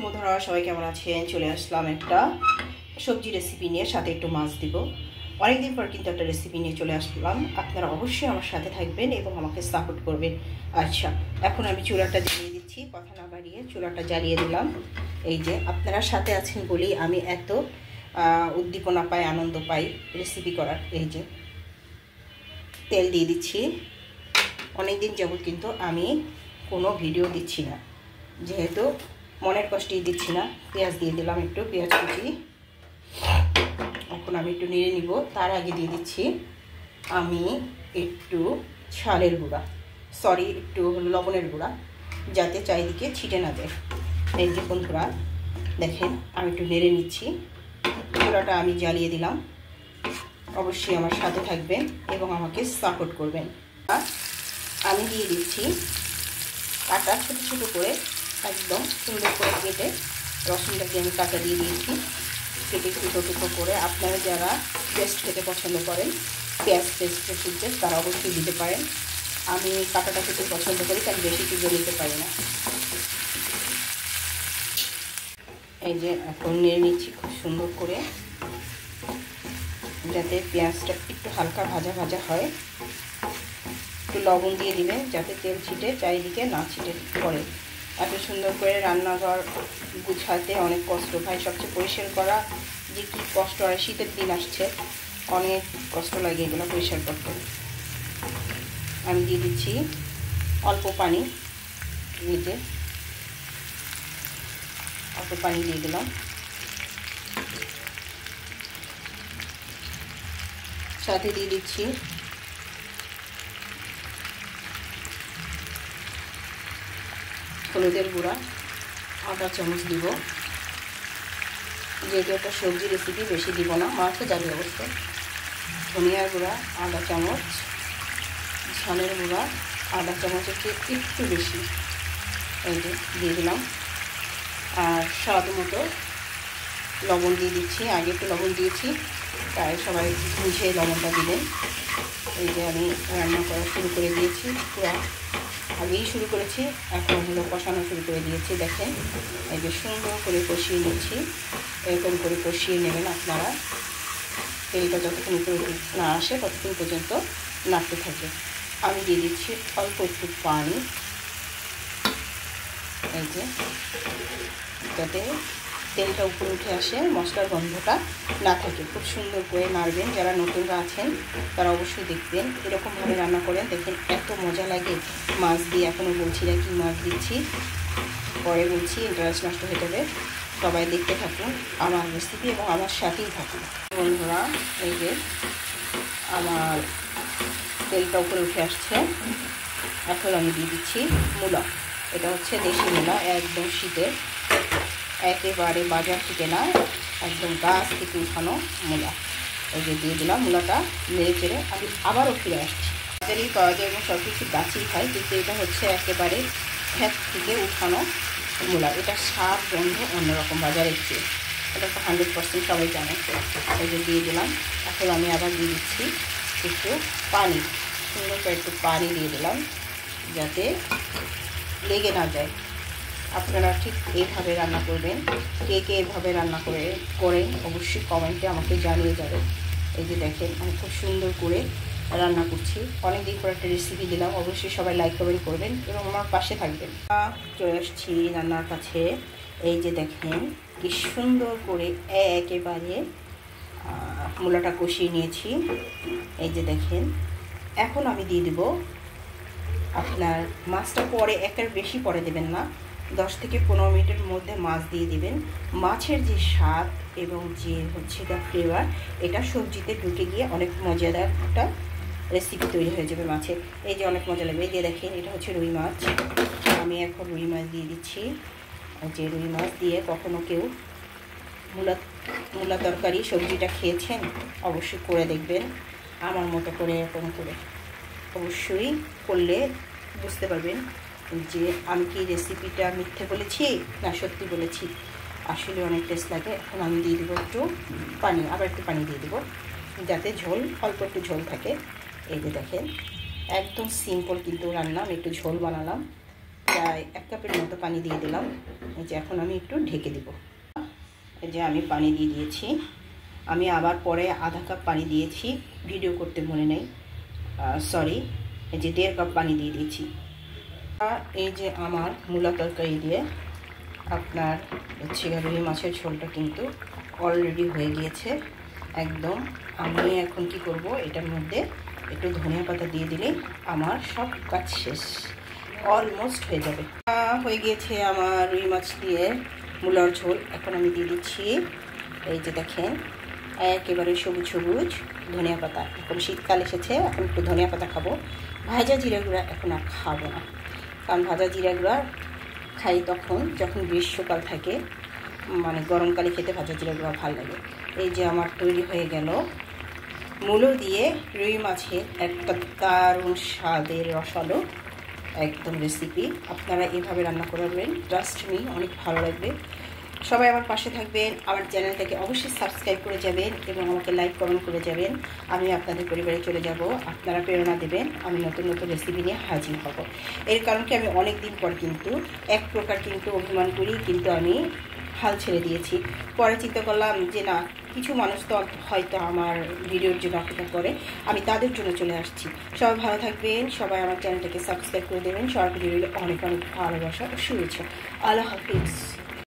বন্ধুরা সবাই কেমন আছেন? চলে আসলাম একটা সবজি রেসিপি নিয়ে, সাথে একটু মাছ দিব। অনেকদিন পর কিন্তু একটা রেসিপি নিয়ে চলে আসলাম। আপনারা অবশ্যই আমার সাথে থাকবেন এবং আমাকে সাপোর্ট করবেন। আচ্ছা, এখন আমি চুলাটা জ্বালিয়ে দিচ্ছি। কথা না বাড়িয়ে চুলাটা জ্বালিয়ে দিলাম। এই যে আপনারা সাথে আছেন বলেই আমি এত উদ্দীপনা পাই, আনন্দ পাই রেসিপি করার। এই যে তেল দিয়ে দিচ্ছি। অনেকদিন যাবত কিন্তু আমি কোনো ভিডিও দিচ্ছি না, যেহেতু মনের কষ্টেই দিচ্ছি না। পেঁয়াজ দিয়ে দিলাম, একটু পেঁয়াজ কুচি। এখন আমি একটু নেড়ে নিব। তার আগে দিয়ে দিচ্ছি আমি একটু ঝালের গুঁড়া, একটু লবণের গুঁড়া, যাতে চারিদিকে ছিটে না যায়। এই যে বন্ধুরা দেখেন, আমি একটু নেড়ে নিচ্ছি। চুলাটা আমি জ্বালিয়ে দিলাম। অবশ্যই আমার সাথে থাকবেন এবং আমাকে সাপোর্ট করবেন। আমি দিয়ে দিচ্ছি কাটা ছোট ছোট করে, একদম সুন্দর করে কেটে রসুনটাকে আমি কাটা দিয়ে দিয়েছি। কেটে টুকরো টুকরো করে আপনারা যারা পেস্ট খেতে পছন্দ করেন, পেঁয়াজ পেস্ট, রসুন পেস্ট, তারা অবশ্যই দিতে পারেন। আমি কাটাটা খেতে পছন্দ করি, কারণ বেশি কিছু নিতে পারি না। এই যে এখন নিয়ে নিচ্ছি খুব সুন্দর করে, যাতে পেঁয়াজটা একটু হালকা ভাজা ভাজা হয়। একটু লবণ দিয়ে দিবেন যাতে তেল ছিটে চারিদিকে না ছিটে পড়ে। এত সুন্দর করে রান্নাঘর গুছাতে অনেক কষ্ট হয়। সবচেয়ে পরিষ্কার করা যে কি কষ্ট হয়, শীতের দিন আসছে, অনেক কষ্ট লাগে এগুলো পরিষ্কার করতে। আমি দিয়ে দিচ্ছি অল্প পানি, নিচে অল্প পানি দিয়ে দিলাম। সাথে দিয়ে দিচ্ছি হলুদের গুঁড়া আধা চামচ দিব। যেহেতু একটা সবজি রেসিপি, বেশি দিব না, মাছও যাবে অবশ্য। ধনিয়ার গুঁড়া আধা চামচ, ঝালের গুঁড়া আধা চামচের চেয়ে একটু বেশি, এই যে দিয়ে দিলাম। আর স্বাদ মতো লবণ দিয়ে দিচ্ছি। আগে একটু লবণ দিয়েছি, তাই সবাই বুঝে লবণটা দিবেন। এই যে আমি রান্না করা শুরু করে দিয়েছি, পুরো আগেই শুরু করেছি, এখন হলো কষানো শুরু করে দিয়েছি। দেখেন এই যে সুন্দর করে কষিয়ে নিচ্ছি। এরকম করে কষিয়ে নেবেন আপনারা। তেলটা যতক্ষণ উপরে না আসে ততক্ষণ পর্যন্ত নাড়তে থাকে। আমি দিয়ে দিচ্ছি অল্প একটু পানি, এই যে যাতে তেলটা উপরে উঠে আসে, মশলার গন্ধটা না থাকে। খুব সুন্দর করে নাড়বেন। যারা নতুনরা আছেন তারা অবশ্যই দেখবেন, এরকমভাবে রান্না করেন, দেখেন এত মজা লাগে। মাছ দিয়ে এখনও বলছি না কী মাছ দিচ্ছি, পরে বলছি, ইন্টারেস্ট নষ্ট হয়ে যাবে। সবাই দেখতে থাকুন আমার রেসিপি এবং আমার সাথেই থাকুন। বন্ধুরা এই যে আমার তেলটা উপরে উঠে আসছে। এখন আমি দিয়ে দিচ্ছি মূলা। এটা হচ্ছে দেশি মূলা, একদম শীতের, একেবারে বাজার থেকে না, একদম গাছ থেকে উঠানো মূলা। এই যে দিয়ে দিলাম। মূলাটা নেড়ে চেড়ে আমি আবারও ফিরে আসছি। বাজারেই পাওয়া যায় এবং সব কিছু গাছই খাই, কিন্তু এটা হচ্ছে একেবারে ক্ষেত থেকে উঠানো মূলা। এটা স্বাদ গন্ধ অন্যরকম বাজারের চেয়ে, এটা তো 100% সবাই জানে। এই যে দিয়ে দিলাম। এখন আমি আবার দিয়ে দিচ্ছি একটু পানি, সুন্দর করে একটু পানি দিয়ে দিলাম যাতে লেগে না যায়। আপনারা ঠিক এইভাবে রান্না করবেন। কে কে এভাবে রান্না করেন অবশ্যই কমেন্টে আমাকে জানিয়ে যাবেন। এই যে দেখেন আমি খুব সুন্দর করে রান্না করছি। অনেকদিন পর একটা রেসিপি দিলাম, অবশ্যই সবাই লাইক কমেন্ট করবেন এবং আমার পাশে থাকবেন। চলে আসছি রান্নার কাছে। এই যে দেখেন কি সুন্দর করে একেবারে মূলাটা কষিয়ে নিয়েছি। এই যে দেখেন, এখন আমি দিয়ে দেব আপনার মাছটা। পরে একের বেশি পরে দেবেন না, 10 থেকে 15 মিনিটের মধ্যে মাছ দিয়ে দিবেন। মাছের যে স্বাদ এবং যে হচ্ছে এটা ফ্লেভার, এটা সবজিতে ঢুকে গিয়ে অনেক মজাদার একটা রেসিপি তৈরি হয়ে যাবে মাছের। এই যে অনেক মজা লাগবে। এই যে দেখেন এটা হচ্ছে রুই মাছ। আমি এখন রুই মাছ দিয়ে দিচ্ছি। যে রুই মাছ দিয়ে কখনো কেউ মূলা তরকারি সবজিটা খেয়েছেন অবশ্যই করে দেখবেন আমার মতো করে, এরকম করে অবশ্যই করলে বুঝতে পারবেন যে আমি কি রেসিপিটা মিথ্যে বলেছি না সত্যি বলেছি। আসলে অনেক টেস্ট লাগে। এখন আমি দিয়ে দেবো একটু পানি, আবার একটু পানি দিয়ে দেবো যাতে ঝোল, অল্প একটু ঝোল থাকে। এই যে দেখেন একদম সিম্পল কিন্তু রান্না। আমি একটু ঝোল বানালাম। প্রায় 1 কাপের মতো পানি দিয়ে দিলাম। এই যে এখন আমি একটু ঢেকে দিব। এই যে আমি পানি দিয়ে দিয়েছি। আমি আবার পরে আধা কাপ পানি দিয়েছি, ভিডিও করতে মনে নেই, সরি। এই যে 1.5 কাপ পানি দিয়ে দিয়েছি। এই যে আমার মূলা তরকারি দিয়ে আপনার হচ্ছে রুই মাছের ঝোলটা কিন্তু অলরেডি হয়ে গিয়েছে একদম। আমি এখন কি করব, এটার মধ্যে একটু ধনিয়া পাতা দিয়ে দিলে আমার সব কাজ শেষ, অলমোস্ট হয়ে যাবে। হয়ে গিয়েছে আমার রুই মাছ দিয়ে মূলার ঝোল। এখন আমি দিয়ে দিচ্ছি, এই যে দেখেন একেবারে সবুজ সবুজ ধনিয়া পাতা। এখন শীতকাল এসেছে, এখন একটু ধনিয়া পাতা খাবো। ভাজা জিরা গুঁড়া এখন আর খাবো না, কারণ ভাজা জিরা গুঁড়া খাই তখন যখন গ্রীষ্মকাল থাকে, মানে গরমকালে খেতে ভাজা জিরা গুঁড়া ভালো লাগে। এই যে আমার তৈরি হয়ে গেল মূলো দিয়ে রুই মাছের একটা দারুণ স্বাদের রসালো একদম রেসিপি। আপনারা এভাবে রান্না করবেন, ট্রাস্ট মি, অনেক ভালো লাগবে। সবাই আমার পাশে থাকবেন, আমার চ্যানেলটাকে অবশ্যই সাবস্ক্রাইব করে যাবেন এবং আমাকে লাইক কমেন্ট করে যাবেন। আমি আপনাদের পরিবারে চলে যাব, আপনারা প্রেরণা দেবেন, আমি নতুন নতুন রেসিপি নিয়ে হাজির হব। এর কারণ কি, আমি অনেক দিন পর কিন্তু এক প্রকার কিন্তু অভিমান করি, কিন্তু আমি হাল ছেড়ে দিয়েছি। পরে চিন্তা করলাম যে না, কিছু মানুষ তো হয়তো আমার ভিডিওর জন্য অপেক্ষা করে, আমি তাদের জন্য চলে আসছি। সবাই ভালো থাকবেন, সবাই আমার চ্যানেলটাকে সাবস্ক্রাইব করে দেবেন। সবাইকে রইল অনেক অনেক ভালোবাসা ও শুভেচ্ছা। আল্লাহ হাফিজ।